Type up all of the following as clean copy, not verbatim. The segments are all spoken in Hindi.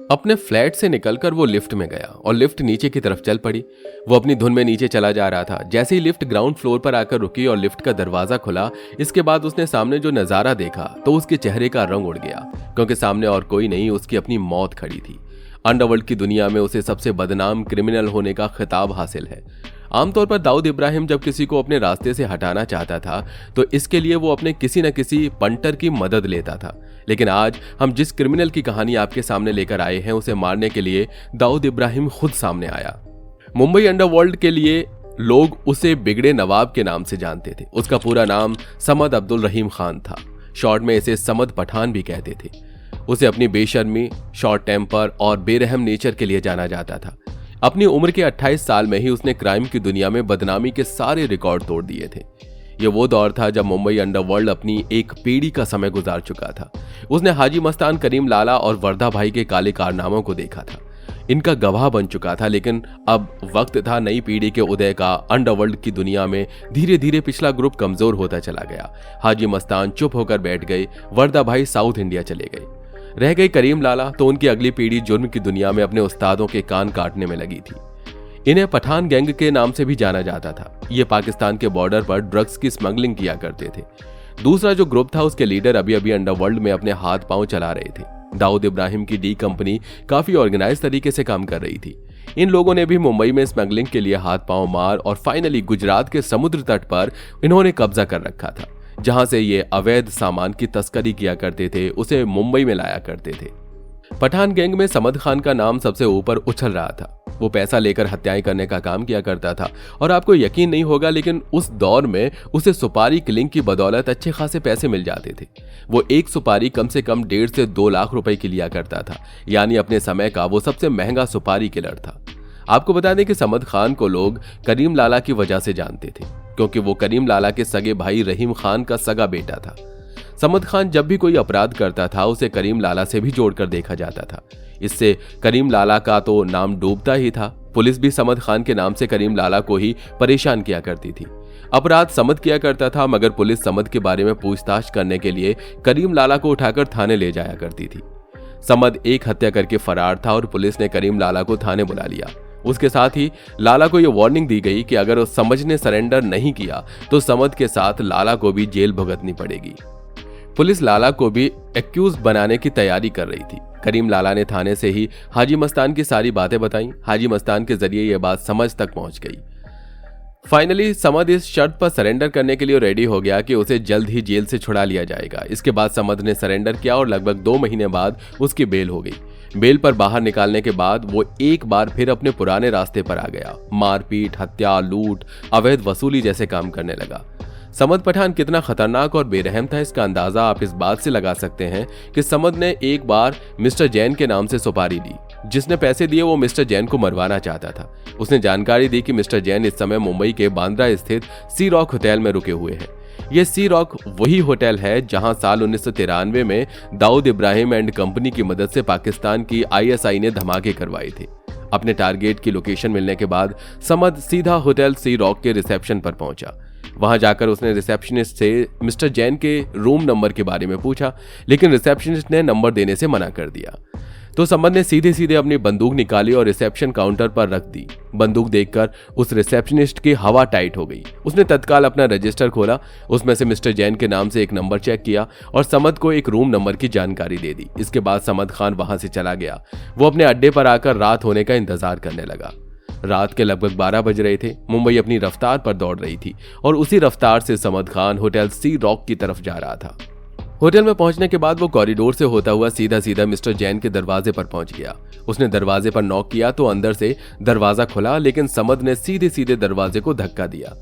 अपने फ्लैट से निकलकर वो लिफ्ट में गया और लिफ्ट नीचे की तरफ चल पड़ी। वो अपनी धुन में नीचे चला जा रहा था। जैसे ही लिफ्ट ग्राउंड फ्लोर पर आकर रुकी और लिफ्ट का दरवाजा खुला, इसके बाद उसने सामने जो नजारा देखा तो उसके चेहरे का रंग उड़ गया, क्योंकि सामने और कोई नहीं, उसकी अपनी मौत खड़ी थी। अंडरवर्ल्ड की दुनिया में उसे सबसे बदनाम क्रिमिनल होने का खिताब हासिल है। आमतौर पर दाऊद इब्राहिम जब किसी को अपने रास्ते से हटाना चाहता था तो इसके लिए वो अपने किसी न किसी पंटर की मदद लेता था, लेकिन आज हम जिस क्रिमिनल की कहानी आपके सामने लेकर आए हैं उसे मारने के लिए दाऊद इब्राहिम खुद सामने आया। मुंबई अंडरवर्ल्ड के लिए लोग उसे बिगड़े नवाब के नाम से जानते थे। उसका पूरा नाम समद अब्दुल रहीम खान था। शॉर्ट में इसे समद पठान भी कहते थे। उसे अपनी बेशर्मी, शॉर्ट टेम्पर और बेरहम नेचर के लिए जाना जाता था। अपनी उम्र के 28 साल में ही उसने क्राइम की दुनिया में बदनामी के सारे रिकॉर्ड तोड़ दिए थे। ये वो दौर था जब मुंबई अंडरवर्ल्ड अपनी एक पीढ़ी का समय गुजार चुका था। उसने हाजी मस्तान, करीम लाला और वर्दा भाई के काले कारनामों को देखा था, इनका गवाह बन चुका था। लेकिन अब वक्त था नई पीढ़ी के उदय का। अंडरवर्ल्ड की दुनिया में धीरे धीरे पिछला ग्रुप कमजोर होता चला गया। हाजी मस्तान चुप होकर बैठ गए, वर्दा भाई साउथ इंडिया चले गए, रह गई करीम लाला। तो उनकी अगली पीढ़ी जुर्म की दुनिया में अपने उस्तादों के कान काटने में लगी थी। इन्हें पठान गैंग के नाम से भी जाना जाता था। ये पाकिस्तान के बॉर्डर पर ड्रग्स की स्मगलिंग किया करते थे। दूसरा जो ग्रुप था उसके लीडर अभी अभी अंडरवर्ल्ड में अपने हाथ पांव चला रहे थे। दाऊद इब्राहिम की डी कंपनी काफी ऑर्गेनाइज तरीके से काम कर रही थी। इन लोगों ने भी मुंबई में स्मगलिंग के लिए हाथ पांव मार और फाइनली गुजरात के समुद्र तट पर इन्होंने कब्जा कर रखा था। जहां से ये अवैध सामान की तस्करी किया करते थे, उसे मुंबई में लाया करते थे। पठान गैंग में समद खान का नाम सबसे ऊपर उछल रहा था। वो पैसा लेकर हत्याएं करने का काम किया करता था और आपको यकीन नहीं होगा लेकिन उस दौर में उसे सुपारी किलिंग की बदौलत अच्छे खासे पैसे मिल जाते थे। वो एक सुपारी कम से कम 1.5 से 2 लाख रुपए की लिया करता था, यानी अपने समय का वो सबसे महंगा सुपारी किलर था। आपको बता दें कि समद खान को लोग करीम लाला की वजह से जानते थे, क्योंकि वो करीम लाला के सगे भाई रहीम खान का सगा बेटा था। समद खान जब भी कोई अपराध करता था उसे करीम लाला से भी जोड़कर देखा जाता था। इससे करीम लाला का तो नाम डूबता ही था। पुलिस भी समद खान के नाम से करीम लाला को ही परेशान किया करती थी। अपराध समद किया करता था, मगर पुलिस समद के बारे में पूछताछ करने के लिए करीम लाला को उठाकर थाने ले जाया करती थी। समद एक हत्या करके फरार था और पुलिस ने करीम लाला को थाने बुला लिया। उसके साथ ही लाला को यह वार्निंग दी गई कि अगर उस समझ ने सरेंडर नहीं किया तो समद के साथ लाला को भी जेल भुगतनी पड़ेगी। पुलिस लाला को भी एक्यूज बनाने की तैयारी कर रही थी। करीम लाला ने थाने से ही हाजी मस्तान की सारी बातें बताई। हाजी मस्तान के जरिए यह बात समझ तक पहुंच गई। फाइनली समद इस शर्त पर सरेंडर करने के लिए रेडी हो गया कि उसे जल्द ही जेल से छुड़ा लिया जाएगा। इसके बाद समद ने सरेंडर किया और लगभग 2 महीने बाद उसकी बेल हो गई। बेल पर बाहर निकालने के बाद वो एक बार फिर अपने पुराने रास्ते पर आ गया। मारपीट, हत्या, लूट, अवैध वसूली जैसे काम करने लगा। समद पठान कितना खतरनाक और बेरहम था इसका अंदाजा आप इस बात से लगा सकते हैं कि समद ने एक बार मिस्टर जैन के नाम से सुपारी ली। जिसने पैसे दिए वो मिस्टर जैन को मरवाना चाहता था। उसने जानकारी दी कि मिस्टर जैन इस समय मुंबई के बांद्रा स्थित सी रॉक होटल में रुके हुए हैं। यह सी रॉक वही होटल है जहां साल 1993 में दाऊद इब्राहिम एंड कंपनी की मदद से पाकिस्तान की ISI ने धमाके करवाए थे। अपने टारगेट की लोकेशन मिलने के बाद समद सीधा होटल सी रॉक के रिसेप्शन पर पहुंचा। वहां जाकर उसने रिसेप्शनिस्ट से मिस्टर जैन के रूम नंबर के बारे में पूछा, लेकिन रिसेप्शनिस्ट ने नंबर देने से मना कर दिया। तो समद ने सीधे सीधे अपनी बंदूक निकाली और रिसेप्शन काउंटर पर रख दी। बंदूक देखकर उस रिसेप्शनिस्ट की हवा टाइट हो गई। उसने तत्काल अपना रजिस्टर खोला, उसमें से मिस्टर जैन के नाम से एक नंबर चेक किया और समद को एक रूम नंबर की जानकारी दे दी। इसके बाद समद खान वहां से चला गया। वो अपने अड्डे पर आकर रात होने का इंतजार करने लगा। रात के लगभग 12 बज रहे थे। मुंबई अपनी रफ्तार पर दौड़ रही थी और उसी रफ्तार से समद खान होटल सी रॉक की तरफ जा रहा था। होटल में पहुंचने के बाद वो कॉरिडोर से होता हुआ सीधा सीधा मिस्टर जैन के दरवाजे पर पहुंच गया। उसने दरवाजे पर नॉक किया तो अंदर से दरवाजा खुला, लेकिन समद ने सीधे सीधे दरवाजे को धक्का दिया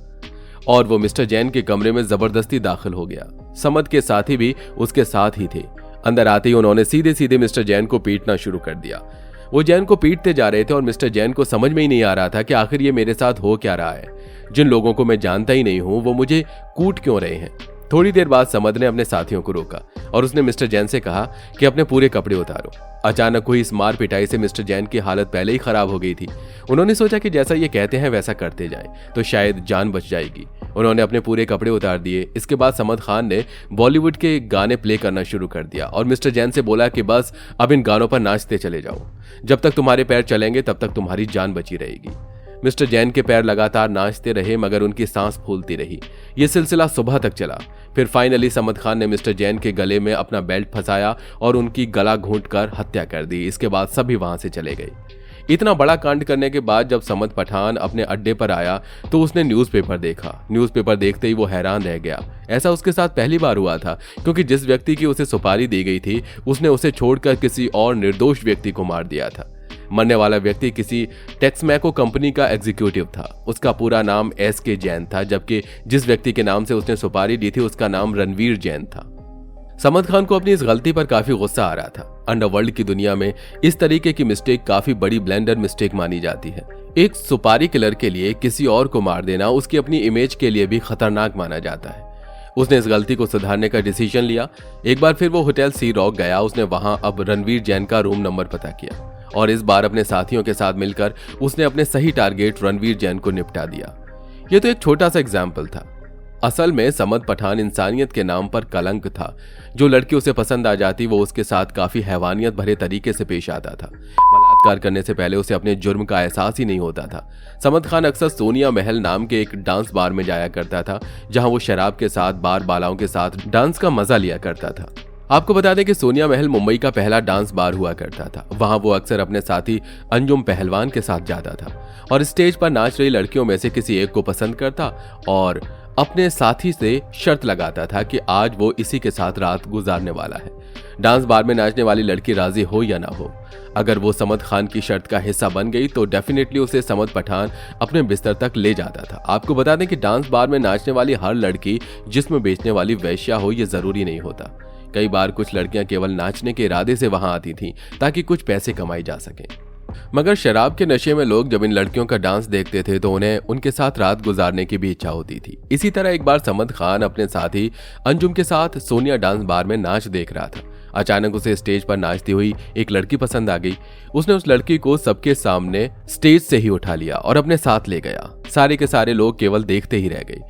और वो मिस्टर जैन के कमरे में जबरदस्ती दाखिल हो गया। समद के साथी भी उसके साथ ही थे। अंदर आते ही उन्होंने सीधे सीधे मिस्टर जैन को पीटना शुरू कर दिया। वो जैन को पीटते जा रहे थे और मिस्टर जैन को समझ में ही नहीं आ रहा था कि आखिर ये मेरे साथ हो क्या रहा है। जिन लोगों को मैं जानता ही नहीं हूं वो मुझे कूट क्यों रहे हैं। थोड़ी देर बाद समद ने अपने साथियों को रोका और उसने मिस्टर जैन से कहा कि अपने पूरे कपड़े उतारो। अचानक हुई इस मार पिटाई से मिस्टर जैन की हालत पहले ही खराब हो गई थी। उन्होंने सोचा कि जैसा ये कहते हैं वैसा करते जाएं तो शायद जान बच जाएगी। उन्होंने अपने पूरे कपड़े उतार दिए। इसके बाद समद खान ने बॉलीवुड के गाने प्ले करना शुरू कर दिया और मिस्टर जैन से बोला कि बस अब इन गानों पर नाचते चले जाओ, जब तक तुम्हारे पैर चलेंगे तब तक तुम्हारी जान बची रहेगी। मिस्टर जैन के पैर लगातार नाचते रहे मगर उनकी सांस फूलती रही। ये सिलसिला सुबह तक चला। फिर फाइनली समद खान ने मिस्टर जैन के गले में अपना बेल्ट फंसाया और उनकी गला घूंटकर हत्या कर दी। इसके बाद सभी वहां से चले गए। इतना बड़ा कांड करने के बाद जब समद पठान अपने अड्डे पर आया तो उसने न्यूज़पेपर देखा। न्यूज़पेपर देखते ही वो हैरान रह गया। ऐसा उसके साथ पहली बार हुआ था, क्योंकि जिस व्यक्ति की उसे सुपारी दी गई थी उसने उसे छोड़कर किसी और निर्दोष व्यक्ति को मार दिया था। मरने वाला व्यक्ति किसी टेक्समैको कंपनी का एग्जीक्यूटिव था। उसका पूरा नाम SK जैन था, जबकि जिस व्यक्ति के नाम से उसने सुपारी दी थी उसका नाम रणवीर जैन था। समद खान को अपनी इस गलती पर काफी गुस्सा आ रहा था। अंडरवर्ल्ड की दुनिया में इस तरीके की मिस्टेक काफी बड़ी ब्लेंडर मिस्टेक मानी जाती है। एक सुपारी किलर के लिए किसी और को मार देना उसकी अपनी इमेज के लिए भी खतरनाक माना जाता है। उसने इस गलती को सुधारने का डिसीजन लिया। एक बार फिर वो होटल सी रॉक गया। उसने वहां अब रणवीर जैन का रूम नंबर पता किया और इस बार अपने साथियों के साथ मिलकर उसने अपने सही टारगेट रणवीर जैन को निपटा दिया। यह तो एक छोटा सा एग्जाम्पल था। असल में समद पठान इंसानियत के नाम पर कलंक था। जो लड़की उसे पसंद आ जाती वो उसके साथ काफी हैवानियत भरे तरीके से पेश आता था। बलात्कार करने से पहले उसे अपने जुर्म का एहसास ही नहीं होता था। समद खान अक्सर सोनिया महल नाम के एक डांस बार में जाया करता था, जहां वो शराब के साथ बार बालाओं के साथ डांस का मजा लिया करता था। आपको बता दें कि सोनिया महल मुंबई का पहला डांस बार हुआ करता था। वहां वो अक्सर अपने साथी अंजुम पहलवान के साथ जाता था और स्टेज पर नाच रही लड़कियों में से किसी एक को पसंद करता और अपने साथी से शर्त लगाता था कि आज वो इसी के साथ रात गुजारने वाला है। डांस बार में नाचने वाली लड़की राजी हो या ना हो, अगर वो समद खान की शर्त का हिस्सा बन गई तो डेफिनेटली उसे समद पठान अपने बिस्तर तक ले जाता था। आपको बता दें कि डांस बार में नाचने वाली हर लड़की जिस्म बेचने वाली वैश्या हो ये जरूरी नहीं होता। कई बार कुछ लड़कियां केवल नाचने के इरादे से वहां आती थीं ताकि कुछ पैसे कमाई जा सके। मगर शराब के नशे में लोग जब इन लड़कियों का डांस देखते थे तो उन्हें उनके साथ रात गुजारने की भी इच्छा होती थी। इसी तरह एक बार समद खान अपने साथी अंजुम के साथ सोनिया डांस बार में नाच देख रहा था। अचानक उसे स्टेज पर नाचती हुई एक लड़की पसंद आ गई। उसने उस लड़की को सबके सामने स्टेज से ही उठा लिया और अपने साथ ले गया। सारे के सारे लोग केवल देखते ही रह गए।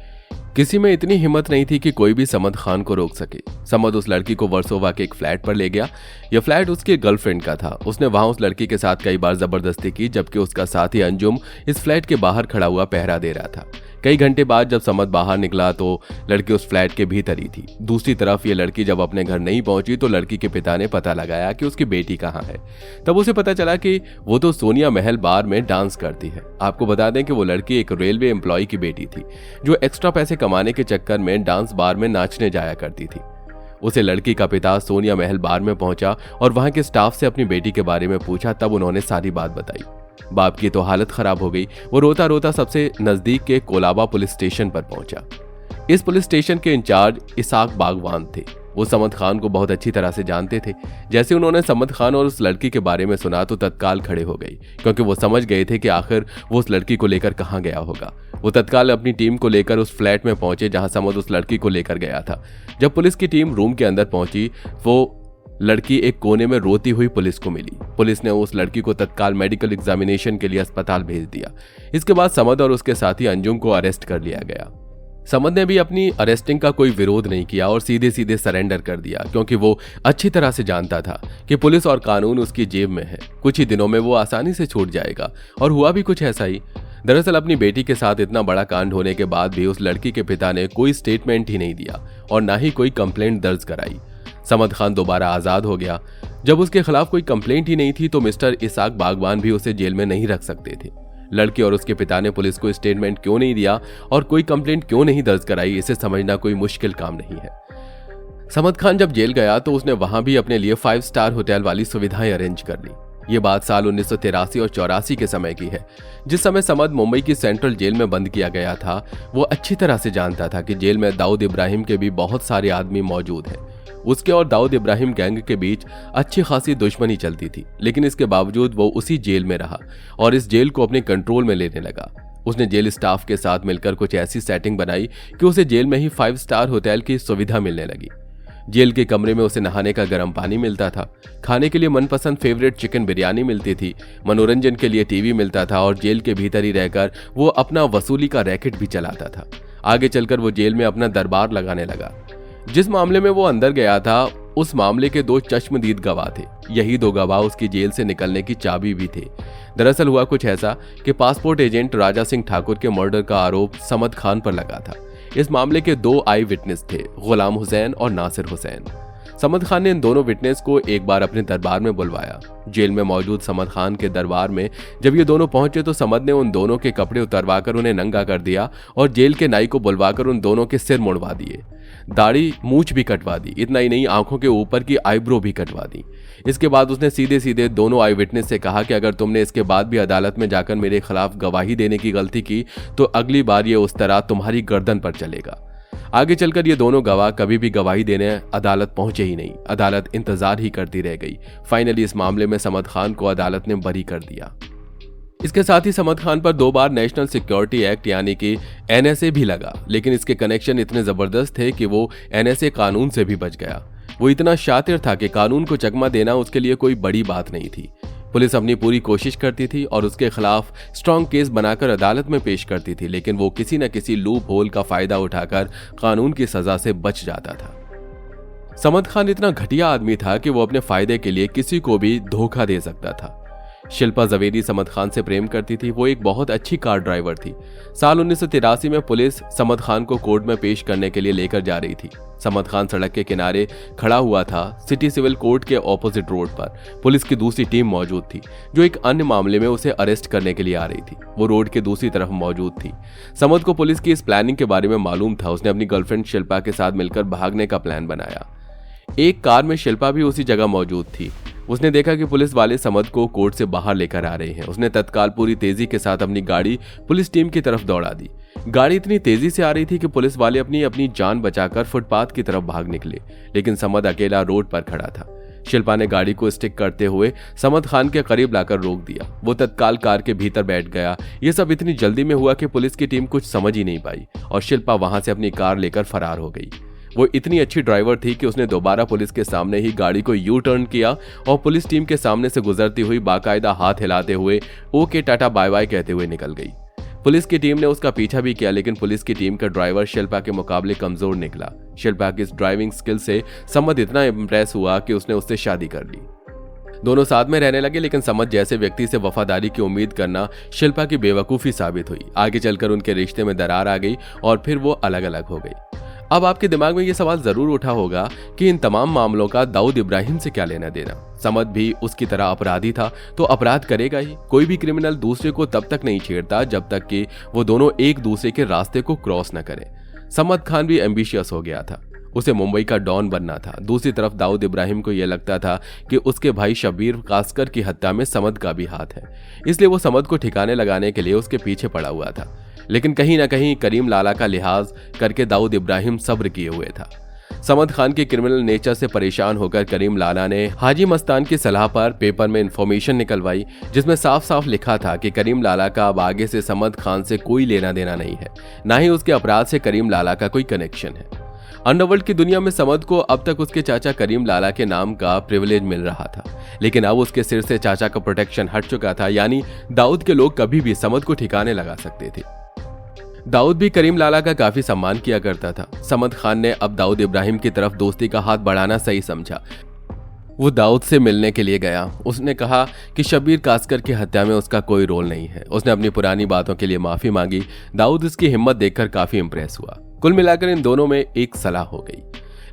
किसी में इतनी हिम्मत नहीं थी कि कोई भी समद खान को रोक सके। समद उस लड़की को वर्सोवा के एक फ्लैट पर ले गया। यह फ्लैट उसके गर्लफ्रेंड का था। उसने वहां उस लड़की के साथ कई बार जबरदस्ती की, जबकि उसका साथी अंजुम इस फ्लैट के बाहर खड़ा हुआ पहरा दे रहा था। कई घंटे बाद जब समद बाहर निकला तो लड़की उस फ्लैट के भीतर ही थी। दूसरी तरफ ये लड़की जब अपने घर नहीं पहुंची तो लड़की के पिता ने पता लगाया कि उसकी बेटी कहाँ है। तब उसे पता चला कि वो तो सोनिया महल बार में डांस करती है। आपको बता दें कि वो लड़की एक रेलवे एम्प्लॉय की बेटी थी जो एक्स्ट्रा पैसे कमाने के चक्कर में डांस बार में नाचने जाया करती थी। उसे लड़की का पिता सोनिया महल बार में पहुंचा और वहां के स्टाफ से अपनी बेटी के बारे में पूछा। तब उन्होंने सारी बात बताई। बाप की तो हालत खराब हो गई। वो रोता रोता सबसे नजदीक के कोलाबा पुलिस स्टेशन पर पहुंचा। इस पुलिस स्टेशन के इंचार्ज इसाक बागवान थे। वो समद खान को बहुत अच्छी तरह से जानते थे। जैसे उन्होंने समद खान और उस लड़की के बारे में सुना तो तत्काल खड़े हो गए, क्योंकि वो समझ गए थे कि आखिर वो उस लड़की को लेकर कहाँ गया होगा। वो तत्काल अपनी टीम को लेकर उस फ्लैट में पहुंचे जहां समद उस लड़की को लेकर गया था। जब पुलिस की टीम रूम के अंदर पहुंची वो लड़की एक कोने में रोती हुई पुलिस को मिली। पुलिस ने उस लड़की को तत्काल मेडिकल एग्जामिनेशन के लिए अस्पताल भेज दिया। इसके बाद समद और उसके साथी अंजुम को अरेस्ट कर लिया गया। समद ने भी अपनी अरेस्टिंग का कोई विरोध नहीं किया और सीधे सीधे सरेंडर कर दिया, क्योंकि वो अच्छी तरह से जानता था कि पुलिस और कानून उसकी जेब में है। कुछ ही दिनों में वो आसानी से छूट जाएगा और हुआ भी कुछ ऐसा ही। दरअसल अपनी बेटी के साथ इतना बड़ा कांड होने के बाद भी उस लड़की के पिता ने कोई स्टेटमेंट ही नहीं दिया और ना ही कोई कंप्लेंट दर्ज कराई। समद खान दोबारा आजाद हो गया। जब उसके खिलाफ कोई कंप्लेंट ही नहीं थी तो मिस्टर इसाक बागवान भी उसे जेल में नहीं रख सकते थे। लड़की और उसके पिता ने पुलिस को स्टेटमेंट क्यों नहीं दिया और कोई कंप्लेंट क्यों नहीं दर्ज कराई, इसे समझना कोई मुश्किल काम नहीं है। समद खान जब जेल गया तो उसने वहां भी अपने लिए 5 स्टार होटल वाली सुविधाएं अरेंज कर ली। ये बात साल 1983 और 84 के समय की है। जिस समय समद मुंबई की सेंट्रल जेल में बंद किया गया था, वो अच्छी तरह से जानता था कि जेल में दाऊद इब्राहिम के भी बहुत सारे आदमी मौजूद हैं। उसके और दाऊद इब्राहिम गैंग के बीच अच्छी खासी दुश्मनी चलती थी, लेकिन इसके बावजूद वो उसी जेल में रहा और इस जेल को अपने कंट्रोल में लेने लगा। उसने जेल स्टाफ के साथ मिलकर कुछ ऐसी सेटिंग बनाई कि उसे जेल में ही 5 स्टार होटल की सुविधा मिलने लगी। जेल के कमरे में उसे नहाने का गर्म पानी मिलता था, खाने के लिए मनपसंद फेवरेट चिकन बिरयानी मिलती थी, मनोरंजन के लिए टीवी मिलता था और जेल के भीतर ही रहकर वो अपना वसूली का रैकेट भी चलाता था। आगे चलकर वो जेल में अपना दरबार लगाने लगा। जिस मामले में वो अंदर गया था उस मामले के 2 चश्मदीद गवाह थे। यही 2 गवाह उसकी जेल से निकलने की चाबी भी थे। दरअसल हुआ कुछ ऐसा कि पासपोर्ट एजेंट राजा सिंह ठाकुर के मर्डर का आरोप समद खान पर लगा था। इस मामले के 2 आई विटनेस थे, गुलाम हुसैन और नासिर हुसैन। समद खान ने इन दोनों विटनेस को एक बार अपने दरबार में बुलवाया। जेल में मौजूद समद खान के दरबार में जब ये दोनों पहुंचे तो समद ने उन दोनों के कपड़े उतरवाकर उन्हें नंगा कर दिया और जेल के नाई को बुलवाकर उन दोनों के सिर मुड़वा दिए, दाढ़ी मूछ भी कटवा दी। इतना ही नहीं, आंखों के ऊपर की आईब्रो भी कटवा दी। इसके बाद उसने सीधे सीधे दोनों आई विटनेस से कहा कि अगर तुमने इसके बाद भी अदालत में जाकर मेरे खिलाफ गवाही देने की गलती की तो अगली बार ये उस तरह तुम्हारी गर्दन पर चलेगा। आगे चलकर ये दोनों गवाह कभी भी गवाही देने अदालत पहुंचे ही नहीं। अदालत इंतजार ही करती रह गई। फाइनली इस मामले में समद खान को अदालत ने बरी कर दिया। इसके साथ ही समद खान पर 2 बार नेशनल सिक्योरिटी एक्ट यानी कि NSA भी लगा, लेकिन इसके कनेक्शन इतने जबरदस्त थे कि वो NSA कानून से भी बच गया। वो इतना शातिर था कि कानून को चकमा देना उसके लिए कोई बड़ी बात नहीं थी। पुलिस अपनी पूरी कोशिश करती थी और उसके खिलाफ स्ट्रॉन्ग केस बनाकर अदालत में पेश करती थी, लेकिन वो किसी न किसी लूप होल का फायदा उठाकर कानून की सजा से बच जाता था। समद खान इतना घटिया आदमी था कि वो अपने फायदे के लिए किसी को भी धोखा दे सकता था। शिल्पा जवेरी समद खान से प्रेम करती थी। वो एक बहुत अच्छी कार ड्राइवर थी। साल 1983 में पुलिस समद खान को कोर्ट में पेश करने के लिए लेकर जा रही थी। समद खान सड़क के किनारे खड़ा हुआ था। सिटी सिविल कोर्ट के ऑपोजिट रोड पर पुलिस की दूसरी टीम मौजूद थी जो एक अन्य मामले में उसे अरेस्ट करने के लिए आ रही थी। वो रोड के दूसरी तरफ मौजूद थी। समद को पुलिस की इस प्लानिंग के बारे में मालूम था। उसने अपनी गर्लफ्रेंड शिल्पा के साथ मिलकर भागने का प्लान बनाया। एक कार में शिल्पा भी उसी जगह मौजूद थी। उसने देखा कि पुलिस वाले समद को कोर्ट से बाहर लेकर आ रहे हैं। उसने तत्काल पूरी तेजी के साथ अपनी गाड़ी पुलिस टीम की तरफ दौड़ा दी। गाड़ी इतनी तेजी से आ रही थी कि पुलिस वाले अपनी जान बचाकर फुटपाथ की तरफ भाग निकले, लेकिन समद अकेला रोड पर खड़ा था। शिल्पा ने गाड़ी को स्टिक करते हुए समद खान के करीब लाकर रोक दिया। वो तत्काल कार के भीतर बैठ गया। ये सब इतनी जल्दी में हुआ कि पुलिस की टीम कुछ समझ ही नहीं पाई और शिल्पा वहां से अपनी कार लेकर फरार हो गई। वो इतनी अच्छी ड्राइवर थी कि उसने दोबारा पुलिस के सामने ही गाड़ी को यू टर्न किया और पुलिस टीम के सामने से गुजरती हुई बाकायदा हाथ हिलाते हुए ओके टाटा बाय बाय कहते हुए निकल गई। पुलिस की टीम ने उसका पीछा भी किया, लेकिन पुलिस की टीम का ड्राइवर शिल्पा के मुकाबले कमजोर निकला। शिल्पा की इस ड्राइविंग स्किल से समद इतना इंप्रेस हुआ कि उसने उससे शादी कर ली। दोनों साथ में रहने लगे, लेकिन समद जैसे व्यक्ति से वफादारी की उम्मीद करना शिल्पा की बेवकूफ़ी साबित हुई। आगे चलकर उनके रिश्ते में दरार आ गई और फिर वो अलग अलग हो गई। अब आपके दिमाग में ये सवाल जरूर उठा होगा कि इन तमाम मामलों का दाऊद इब्राहिम से क्या लेना देना। समद भी उसकी तरह अपराधी था तो अपराध करेगा ही। कोई भी क्रिमिनल दूसरे को तब तक नहीं छेड़ता जब तक कि वो दोनों एक दूसरे के रास्ते को क्रॉस न करें। समद खान भी एम्बिशियस हो गया था। उसे मुंबई का डॉन बनना था। दूसरी तरफ दाऊद इब्राहिम को यह लगता था कि उसके भाई शब्बीर कासकर की हत्या में समद का भी हाथ है, इसलिए वो समद को ठिकाने लगाने के लिए उसके पीछे पड़ा हुआ था। लेकिन कहीं ना कहीं करीम लाला का लिहाज करके दाऊद इब्राहिम सब्र किए हुए था। समद खान के क्रिमिनल नेचर से परेशान होकर करीम लाला ने हाजी मस्तान की सलाह पर पेपर में इंफॉर्मेशन निकलवाई, जिसमें साफ साफ लिखा था कि करीम लाला का अब आगे से समद खान से कोई लेना देना नहीं है, ना ही उसके अपराध से करीम लाला का कोई कनेक्शन है। अंडरवर्ल्ड की दुनिया में समद को अब तक उसके चाचा करीम लाला के नाम का प्रिविलेज मिल रहा था, लेकिन अब उसके सिर से चाचा का प्रोटेक्शन हट चुका था। यानी दाऊद के लोग कभी भी समद को ठिकाने लगा सकते थे। दाऊद भी करीम लाला का काफी सम्मान किया करता था। समद खान ने अब दाऊद इब्राहिम की तरफ दोस्ती का हाथ बढ़ाना सही समझा। वो दाऊद से मिलने के लिए गया। उसने कहा कि शब्बीर कासकर की हत्या में उसका कोई रोल नहीं है। उसने अपनी पुरानी बातों के लिए माफी मांगी। दाऊद इसकी हिम्मत देखकर काफी इंप्रेस हुआ। कुल मिलाकर इन दोनों में एक सलाह हो गई,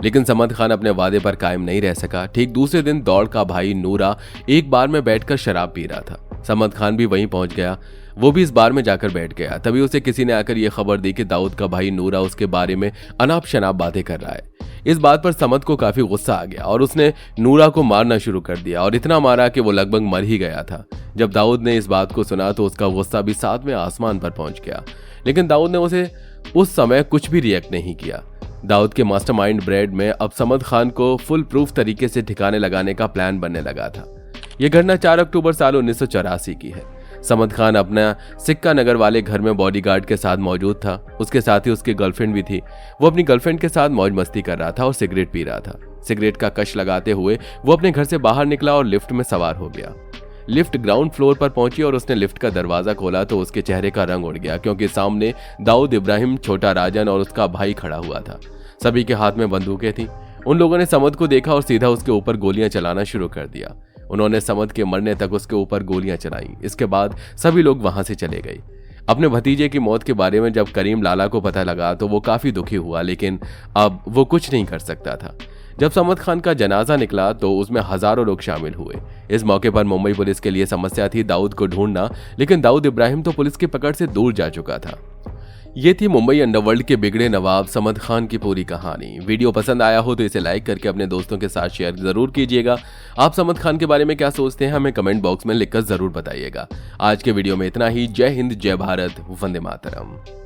लेकिन समद खान अपने वादे पर कायम नहीं रह सका। ठीक दूसरे दिन दौड़ का भाई नूरा एक बार में बैठकर शराब पी रहा था। समद खान भी वहीं पहुंच गया। वो भी इस बार में जाकर बैठ गया। तभी उसे किसी ने आकर यह खबर दी कि दाऊद का भाई नूरा उसके बारे में अनाप शनाप बातें कर रहा है। इस बात पर समद को काफी गुस्सा आ गया और उसने नूरा को मारना शुरू कर दिया और इतना मारा कि वो लगभग मर ही गया था। जब दाऊद ने इस बात को सुना तो उसका गुस्सा भी सातवें आसमान पर पहुंच गया, लेकिन दाऊद ने उसे उस समय कुछ भी रिएक्ट नहीं किया। दाऊद के मास्टरमाइंड ब्रेड में अब समद खान को फुल प्रूफ तरीके से ठिकाने लगाने का प्लान बनने लगा था। यह घटना 4 अक्टूबर साल 1984 की है। समद खान अपना सिक्का नगर वाले घर में बॉडीगार्ड के साथ मौजूद था। उसके साथ ही उसकी गर्लफ्रेंड भी थी। वो अपनी गर्लफ्रेंड के साथ मौज मस्ती कर रहा था और सिगरेट पी रहा था। सिगरेट का कश लगाते हुए वो अपने घर से बाहर निकला और लिफ्ट में सवार हो गया। लिफ्ट ग्राउंड फ्लोर पर पहुंची और उसने लिफ्ट का दरवाजा खोला तो उसके चेहरे का रंग उड़ गया, क्योंकि सामने दाऊद इब्राहिम, छोटा राजन और उसका भाई खड़ा हुआ था। सभी के हाथ में बंदूकें थी। उन लोगों ने समद को देखा और सीधा उसके ऊपर गोलियां चलाना शुरू कर दिया। उन्होंने समद के मरने तक उसके ऊपर गोलियां चलाई। इसके बाद सभी लोग वहां से चले गए। अपने भतीजे की मौत के बारे में जब करीम लाला को पता लगा तो वो काफी दुखी हुआ, लेकिन अब वो कुछ नहीं कर सकता था। जब समद खान का जनाजा निकला तो उसमें हजारों लोग शामिल हुए। इस मौके पर मुंबई पुलिस के लिए समस्या थी दाऊद को ढूंढना, लेकिन दाऊद इब्राहिम तो पुलिस की पकड़ से दूर जा चुका था। ये थी मुंबई अंडरवर्ल्ड के बिगड़े नवाब समद खान की पूरी कहानी। वीडियो पसंद आया हो तो इसे लाइक करके अपने दोस्तों के साथ शेयर जरूर कीजिएगा। आप समद खान के बारे में क्या सोचते हैं हमें कमेंट बॉक्स में लिखकर जरूर बताइएगा। आज के वीडियो में इतना ही। जय हिंद, जय भारत, वंदे मातरम।